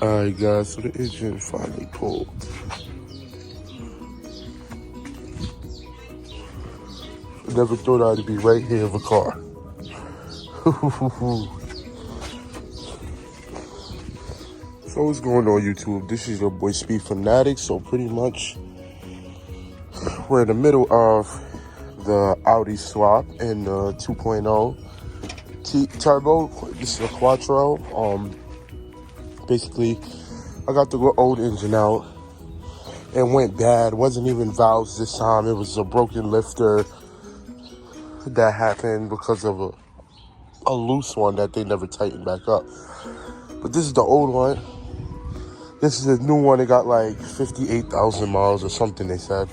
Alright guys, so the engine finally pulled. Never thought I'd be right here in the car. So what's going on YouTube? This is your boy Speed Fanatic. So pretty much we're in the middle of the Audi swap in the 2.0 turbo. This is a Quattro. Basically I got the old engine out. It went bad. It wasn't even valves this time. It was a broken lifter that happened because of a loose one that they never tightened back up. But this is the old one. This is a new one. It got like 58,000 miles or something, they said.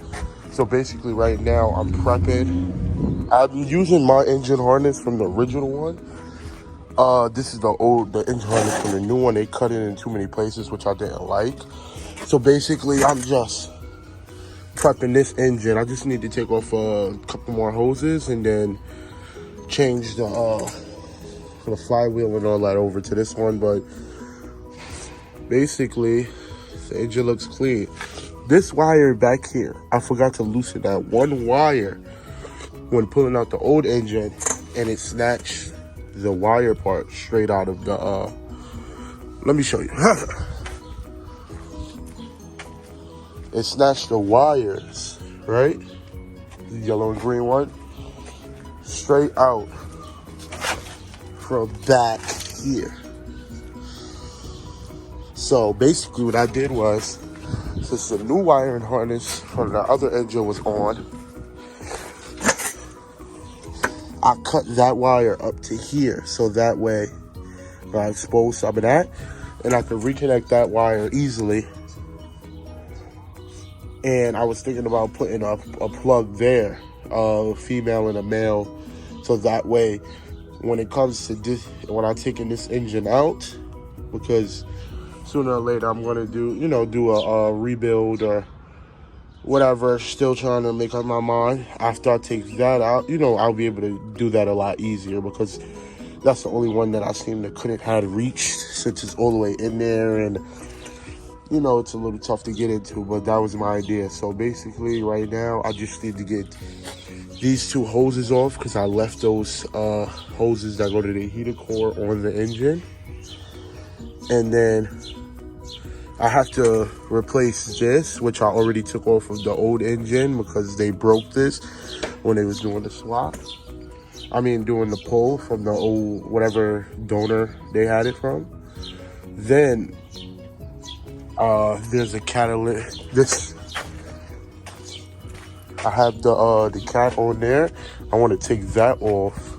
So basically right now I'm prepping. I'm using my engine harness from the original one. This is the engine harness from the new one. They cut it in too many places, which I didn't like. So basically I'm just prepping this engine. I just need to take off a couple more hoses and then change the flywheel and all that over to this one. But basically the engine looks clean. This wire back here, I forgot to loosen that one wire when pulling out the old engine, and it snatched the wire part straight out of the let me show you. It snatched the wires, right? The yellow and green one, straight out from back here. So basically what I did was, since the new wiring harness from the other engine was on, I cut that wire up to here. So that way I expose some of that and I could reconnect that wire easily. And I was thinking about putting a plug there, a female and a male. So that way, when it comes to this, when I'm taking this engine out, because sooner or later I'm gonna do a rebuild or whatever. Still trying to make up my mind. After I take that out, I'll be able to do that a lot easier, because that's the only one that I seem to couldn't have reached, since it's all the way in there, and it's a little tough to get into. But that was my idea. So basically right now I just need to get these two hoses off, because I left those hoses that go to the heater core on the engine. And then I have to replace this, which I already took off of the old engine because they broke this when they was doing the swap. Doing the pull from the old, whatever donor they had it from. Then there's a catalyst. I have the cat on there. I want to take that off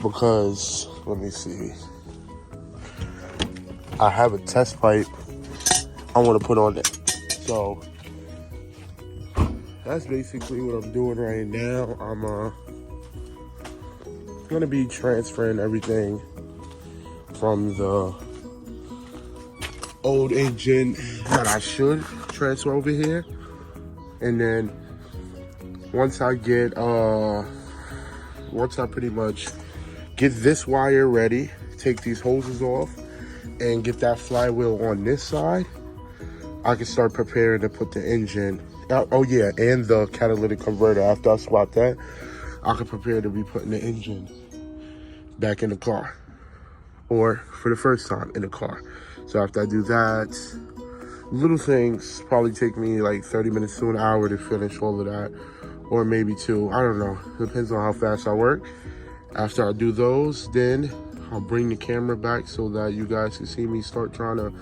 because, let me see, I have a test pipe I want to put on it. So that's basically what I'm doing right now. I'm gonna be transferring everything from the old engine that I should transfer over here, and then once I pretty much get this wire ready, take these hoses off and get that flywheel on this side, I can start preparing to put the engine, and the catalytic converter. After I swap that, I can prepare to be putting the engine back in the car, or for the first time in the car. So after I do that, little things probably take me like 30 minutes to an hour to finish all of that, or maybe 2, I don't know, depends on how fast I work. After I do those, then I'll bring the camera back so that you guys can see me start trying to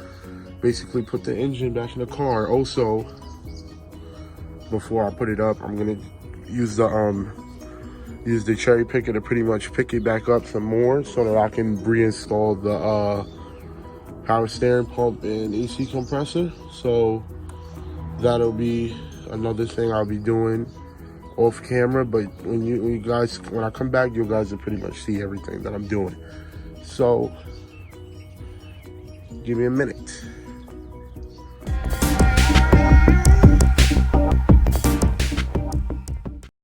basically put the engine back in the car. Also, before I put it up, I'm gonna use the cherry picker to pretty much pick it back up some more so that I can reinstall the power steering pump and AC compressor. So that'll be another thing I'll be doing off camera. But when I come back, you guys will pretty much see everything that I'm doing. So give me a minute.